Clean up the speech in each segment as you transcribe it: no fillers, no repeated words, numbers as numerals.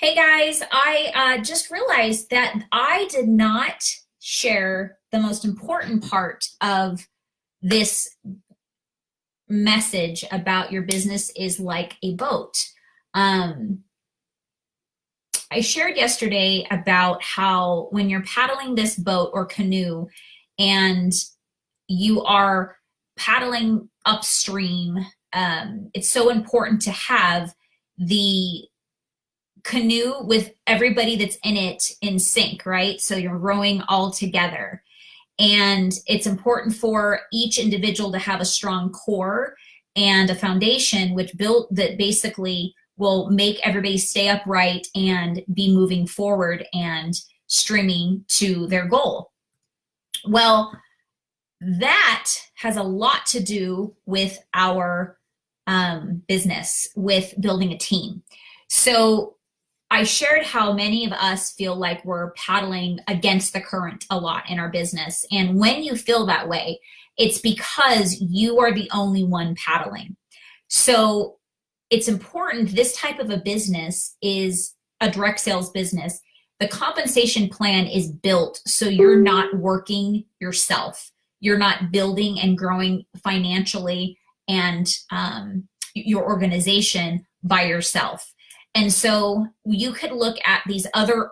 Hey guys, I just realized that I did not share the most important part of this message about your business is like a boat. Um, I shared yesterday about how when you're paddling this boat or canoe and you are paddling upstream, it's so important to have the canoe with everybody that's in it in sync, right? So you're rowing all together. And it's important for each individual to have a strong core and a foundation which built that basically will make everybody stay upright and be moving forward and streaming to their goal. Well, that has a lot to do with our business, with building a team. So I shared how many of us feel like we're paddling against the current a lot in our business. And when you feel that way, it's because you are the only one paddling. So it's important. This type of a business is a direct sales business. The compensation plan is built so you're not working yourself. You're not building and growing financially and your organization by yourself. And so you could look at these other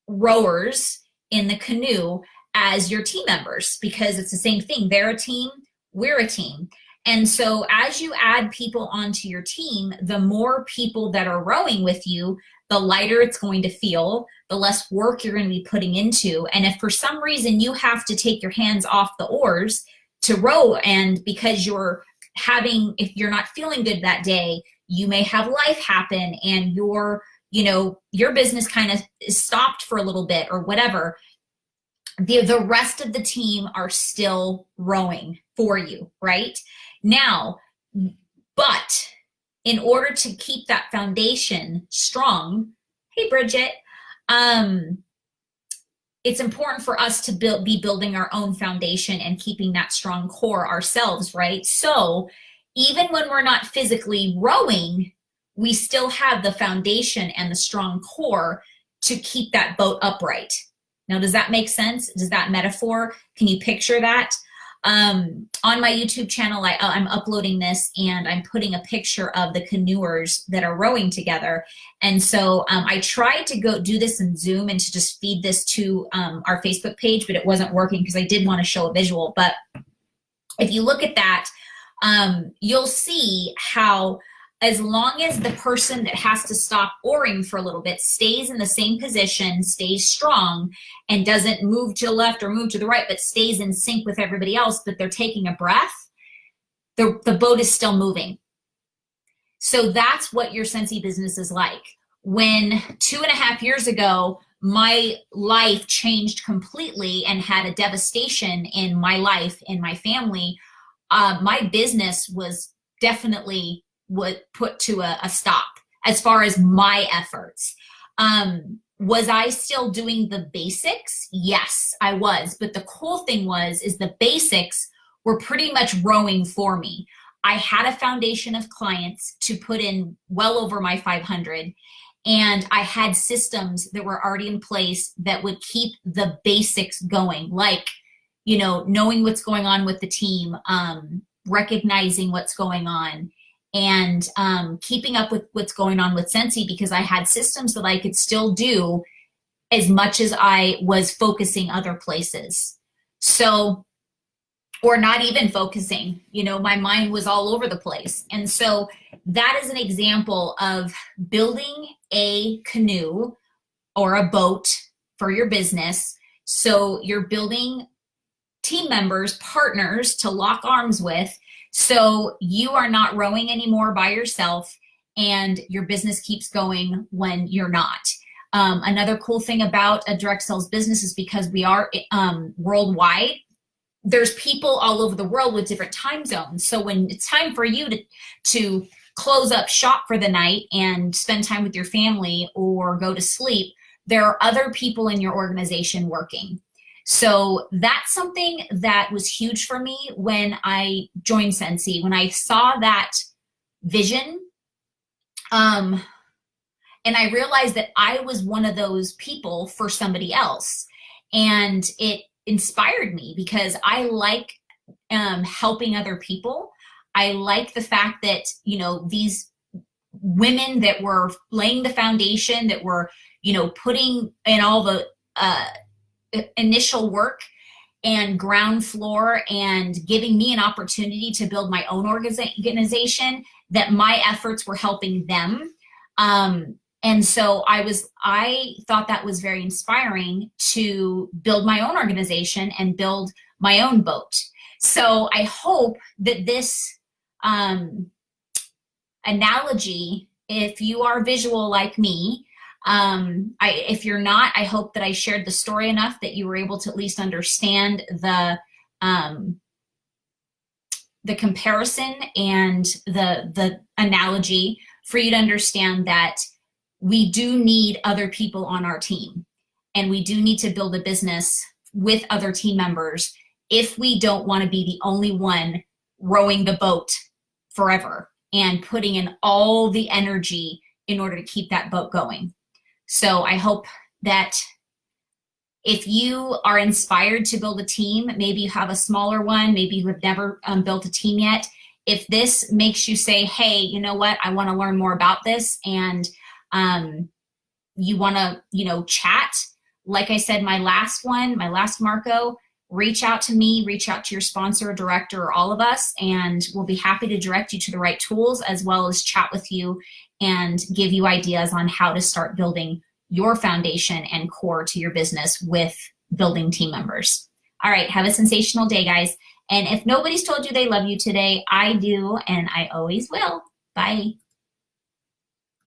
rowers in the canoe as your team members because it's the same thing. They're a team, we're a team. And so as you add people onto your team, the more people that are rowing with you, the lighter it's going to feel, the less work you're going to be putting into. And if for some reason you have to take your hands off the oars to row, and because if you're not feeling good that day, you may have life happen and your business kind of is stopped for a little bit or whatever. The rest of the team are still rowing for you, right? Now, but in order to keep that foundation strong, hey Bridget, it's important for us to be building our own foundation and keeping that strong core ourselves, right? So even when we're not physically rowing, we still have the foundation and the strong core to keep that boat upright. Now, does that make sense? Does that metaphor? Can you picture that? On my YouTube channel, I'm uploading this and I'm putting a picture of the canoers that are rowing together. And so I tried to go do this in Zoom and to just feed this to our Facebook page, but it wasn't working because I did want to show a visual. But if you look at that, you'll see how as long as the person that has to stop oaring for a little bit stays in the same position, stays strong, and doesn't move to the left or move to the right, but stays in sync with everybody else, but they're taking a breath, the boat is still moving. So that's what your Scentsy business is like. When 2.5 years ago, my life changed completely and had a devastation in my life, in my family, my business was definitely put to a stop as far as my efforts. Was I still doing the basics? Yes, I was. But the cool thing is the basics were pretty much rowing for me. I had a foundation of clients to put in well over my 500. And I had systems that were already in place that would keep the basics going, like, knowing what's going on with the team, recognizing what's going on, and keeping up with what's going on with Scentsy, because I had systems that I could still do as much as I was focusing other places. So, or not even focusing, my mind was all over the place. And so that is an example of building a canoe or a boat for your business. So you're building team members, partners to lock arms with, so you are not rowing anymore by yourself and your business keeps going when you're not. Another cool thing about a direct sales business is because we are worldwide, there's people all over the world with different time zones. So when it's time for you to close up shop for the night and spend time with your family or go to sleep, there are other people in your organization working. So that's something that was huge for me when I joined Scentsy. When I saw that vision, And I realized that I was one of those people for somebody else. And it inspired me because I like helping other people. I like the fact that, you know, these women that were laying the foundation, that were, you know, putting in all the initial work and ground floor and giving me an opportunity to build my own organization, that my efforts were helping them. And so I thought that was very inspiring to build my own organization and build my own boat. So I hope that this analogy, if you are visual like me, if you're not, I hope that I shared the story enough that you were able to at least understand the comparison and the analogy, for you to understand that we do need other people on our team, and we do need to build a business with other team members if we don't want to be the only one rowing the boat forever and putting in all the energy in order to keep that boat going. So I hope that if you are inspired to build a team, maybe you have a smaller one, maybe you have never built a team yet. If this makes you say, hey, you know what, I want to learn more about this, and you want to, you know, chat, like I said, my last Marco, reach out to me, reach out to your sponsor, director, or all of us, and we'll be happy to direct you to the right tools, as well as chat with you and give you ideas on how to start building your foundation and core to your business with building team members. All right, have a sensational day, guys. And if nobody's told you they love you today, I do, and I always will. Bye.